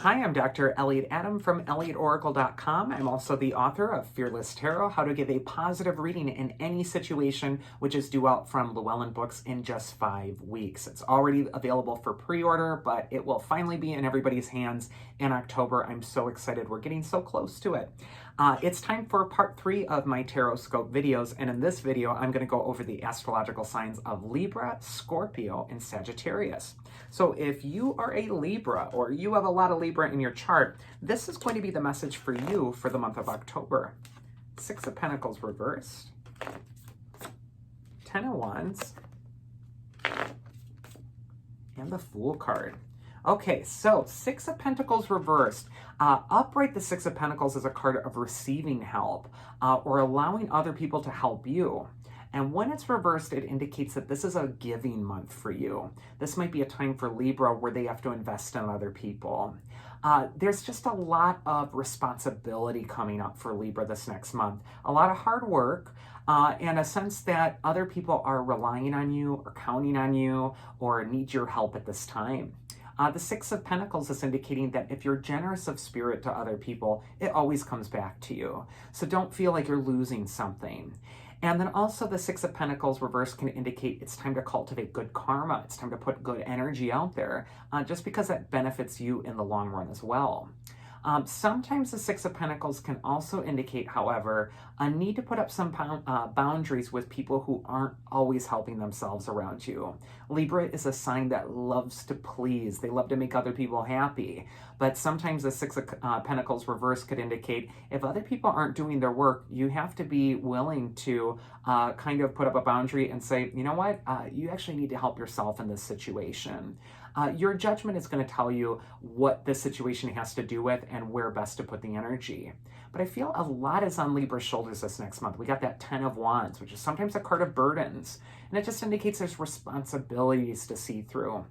Hi, I'm Dr. Elliot Adam from ElliotOracle.com. I'm also the author of Fearless Tarot, How to Give a Positive Reading in Any Situation, which is due out from Llewellyn Books in just 5 weeks. It's already available for pre-order, but it will finally be in everybody's hands in October. I'm so excited. We're getting so close to it. It's time for part 3 of my Tarotscope videos, and in this video, I'm going to go over the astrological signs of Libra, Scorpio, and Sagittarius. So if you are a Libra, or you have a lot of Libra in your chart, this is going to be the message for you for the month of October. 6 of Pentacles reversed, 10 of Wands, and the Fool card. Okay, so 6 of Pentacles reversed. Upright, the 6 of Pentacles is a card of receiving help or allowing other people to help you. And when it's reversed, it indicates that this is a giving month for you. This might be a time for Libra where they have to invest in other people. There's just a lot of responsibility coming up for Libra this next month. A lot of hard work and a sense that other people are relying on you or counting on you or need your help at this time. The 6 of Pentacles is indicating that if you're generous of spirit to other people, it always comes back to you. So don't feel like you're losing something. And then also the 6 of Pentacles reverse can indicate it's time to cultivate good karma. It's time to put good energy out there just because that benefits you in the long run as well. Sometimes the 6 of Pentacles can also indicate, however, a need to put up some boundaries with people who aren't always helping themselves around you. Libra is a sign that loves to please. They love to make other people happy. But sometimes the 6 of Pentacles reverse could indicate if other people aren't doing their work, you have to be willing to kind of put up a boundary and say, you know what, you actually need to help yourself in this situation. Your judgment is going to tell you what this situation has to do with and where best to put the energy. But I feel a lot is on Libra's shoulders this next month. We got that 10 of Wands, which is sometimes a card of burdens. And it just indicates there's responsibilities to see through.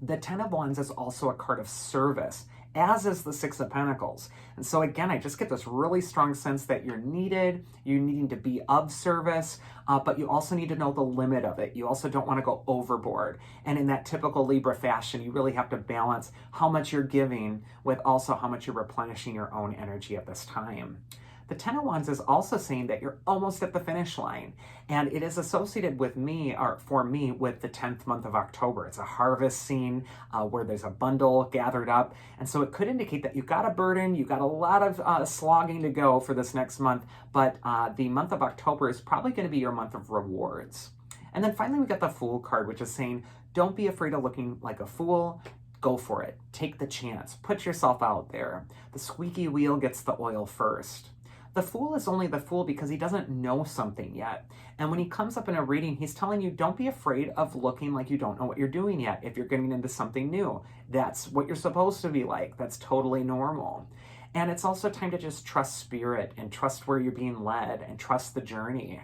The 10 of Wands is also a card of service, as is the 6 of Pentacles. And so again, I just get this really strong sense that you're needed, you're needing to be of service, but you also need to know the limit of it. You also don't want to go overboard. And in that typical Libra fashion, you really have to balance how much you're giving with also how much you're replenishing your own energy at this time. The 10 of Wands is also saying that you're almost at the finish line, and it is associated with me, or for me, with the 10th month of October. It's a harvest scene where there's a bundle gathered up, and so it could indicate that you've got a burden, you've got a lot of slogging to go for this next month, but the month of October is probably going to be your month of rewards. And then finally, we got the Fool card, which is saying, don't be afraid of looking like a fool. Go for it. Take the chance. Put yourself out there. The squeaky wheel gets the oil first. The Fool is only the Fool because he doesn't know something yet. And when he comes up in a reading, he's telling you, don't be afraid of looking like you don't know what you're doing yet if you're getting into something new. That's what you're supposed to be like. That's totally normal. And it's also time to just trust spirit and trust where you're being led and trust the journey.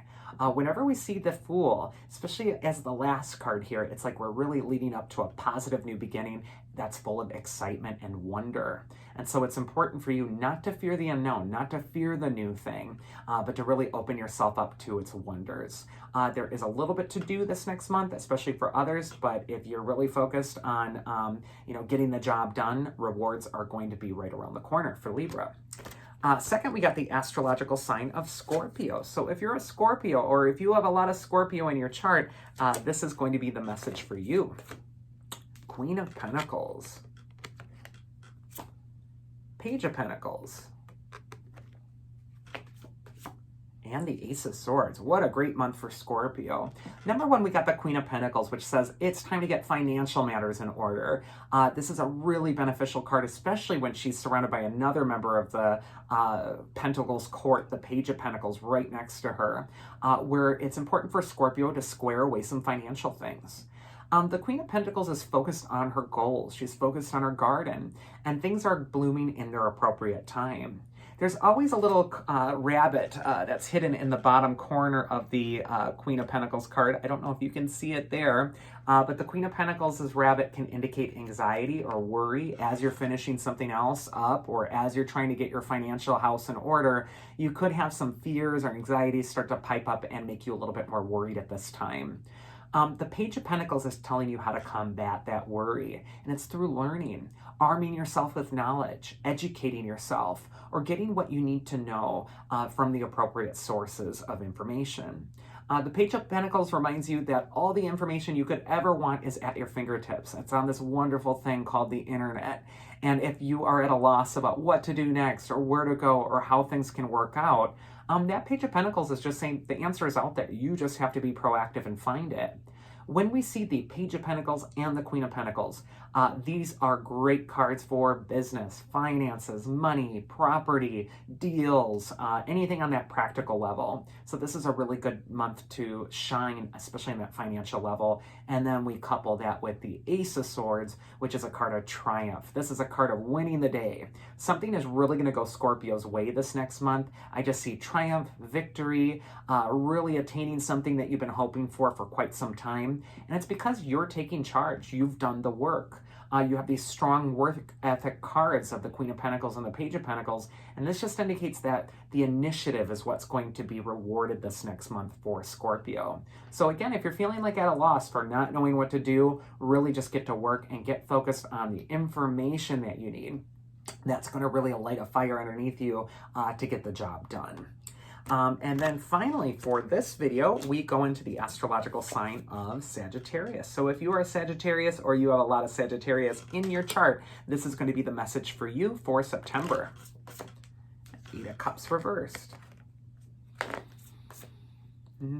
Whenever we see the Fool, especially as the last card here, it's like we're really leading up to a positive new beginning that's full of excitement and wonder. And so it's important for you not to fear the unknown, not to fear the new thing, but to really open yourself up to its wonders. There is a little bit to do this next month, especially for others, but if you're really focused on getting the job done, rewards are going to be right around the corner for Libra. Second, we got the astrological sign of Scorpio. So if you're a Scorpio, or if you have a lot of Scorpio in your chart, this is going to be the message for you. Queen of Pentacles, Page of Pentacles, and the Ace of Swords. What a great month for Scorpio. Number one, we got the Queen of Pentacles, which says it's time to get financial matters in order. This is a really beneficial card, especially when she's surrounded by another member of the Pentacles court, the Page of Pentacles, right next to her, where it's important for Scorpio to square away some financial things. The Queen of Pentacles is focused on her goals. She's focused on her garden, and things are blooming in their appropriate time. There's always a little rabbit that's hidden in the bottom corner of the Queen of Pentacles card. I don't know if you can see it there, but the Queen of Pentacles' rabbit can indicate anxiety or worry as you're finishing something else up, or as you're trying to get your financial house in order. You could have some fears or anxieties start to pipe up and make you a little bit more worried at this time. The Page of Pentacles is telling you how to combat that worry, and it's through learning. arming yourself with knowledge, educating yourself, or getting what you need to know from the appropriate sources of information. The Page of Pentacles reminds you that all the information you could ever want is at your fingertips. It's on this wonderful thing called the internet. And if you are at a loss about what to do next or where to go or how things can work out, that Page of Pentacles is just saying the answer is out there. You just have to be proactive and find it. When we see the Page of Pentacles and the Queen of Pentacles, these are great cards for business, finances, money, property, deals, anything on that practical level. So this is a really good month to shine, especially on that financial level. And then we couple that with the Ace of Swords, which is a card of triumph. This is a card of winning the day. Something is really going to go Scorpio's way this next month. I just see triumph, victory, really attaining something that you've been hoping for quite some time. And it's because you're taking charge. You've done the work. You have these strong work ethic cards of the Queen of Pentacles and the Page of Pentacles. And this just indicates that the initiative is what's going to be rewarded this next month for Scorpio. So again, if you're feeling like at a loss for not knowing what to do, really just get to work and get focused on the information that you need. That's going to really light a fire underneath you to get the job done. And then finally, for this video, we go into the astrological sign of Sagittarius. So if you are a Sagittarius or you have a lot of Sagittarius in your chart, this is going to be the message for you for September. Eight of Cups reversed.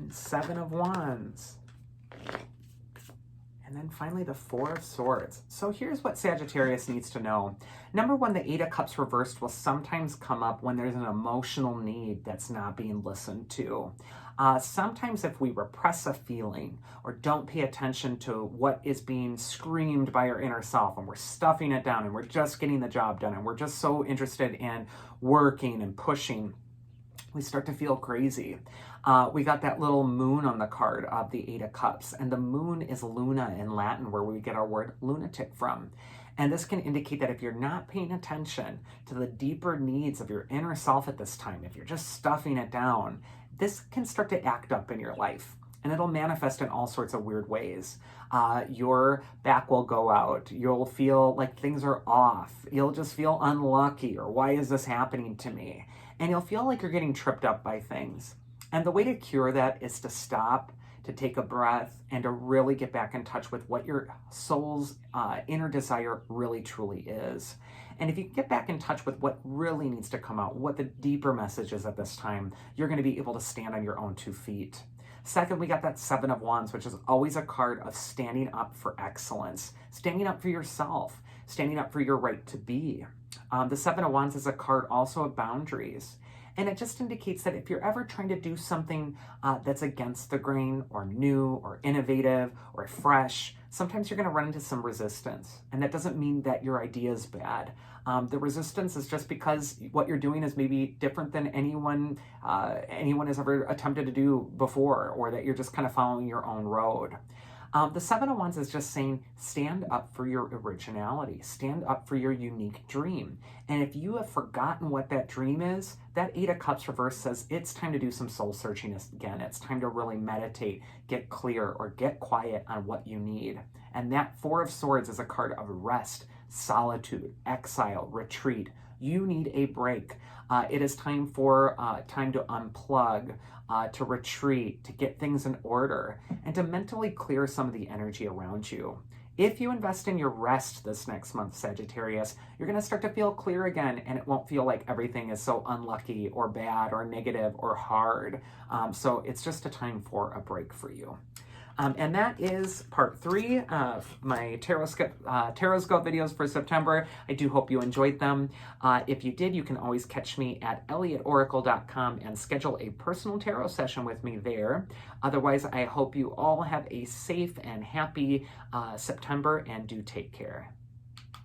Seven of Wands. And then finally, the Four of Swords. So here's what Sagittarius needs to know. Number one, the Eight of Cups reversed will sometimes come up when there's an emotional need that's not being listened to. Sometimes if we repress a feeling or don't pay attention to what is being screamed by our inner self and we're stuffing it down and we're just getting the job done and we're just so interested in working and pushing, we start to feel crazy. We got that little moon on the card of the Eight of Cups, and the moon is Luna in Latin, where we get our word lunatic from. And this can indicate that if you're not paying attention to the deeper needs of your inner self at this time, if you're just stuffing it down, this can start to act up in your life. And it'll manifest in all sorts of weird ways. Your back will go out. You'll feel like things are off. You'll just feel unlucky, or why is this happening to me? And you'll feel like you're getting tripped up by things. And the way to cure that is to stop, to take a breath, and to really get back in touch with what your soul's inner desire really truly is. And if you get back in touch with what really needs to come out, what the deeper message is at this time, you're going to be able to stand on your own 2 feet. Second, we got that Seven of Wands, which is always a card of standing up for excellence, standing up for yourself, standing up for your right to be. The Seven of Wands is a card also of boundaries. And it just indicates that if you're ever trying to do something that's against the grain or new or innovative or fresh, sometimes you're going to run into some resistance. And that doesn't mean that your idea is bad. The resistance is just because what you're doing is maybe different than anyone has ever attempted to do before, or that you're just kind of following your own road. The Seven of Wands is just saying, stand up for your originality, stand up for your unique dream. And if you have forgotten what that dream is, that Eight of Cups reverse says it's time to do some soul searching again. It's time to really meditate, get clear, or get quiet on what you need. And that Four of Swords is a card of rest, solitude, exile, retreat. You need a break. It is time to unplug, to retreat, to get things in order, and to mentally clear some of the energy around you. If you invest in your rest this next month, Sagittarius, you're going to start to feel clear again, and it won't feel like everything is so unlucky or bad or negative or hard. So it's just a time for a break for you. And that is part 3 of my Tarotscope videos for September. I do hope you enjoyed them. If you did, you can always catch me at elliotoracle.com and schedule a personal tarot session with me there. Otherwise, I hope you all have a safe and happy September, and do take care.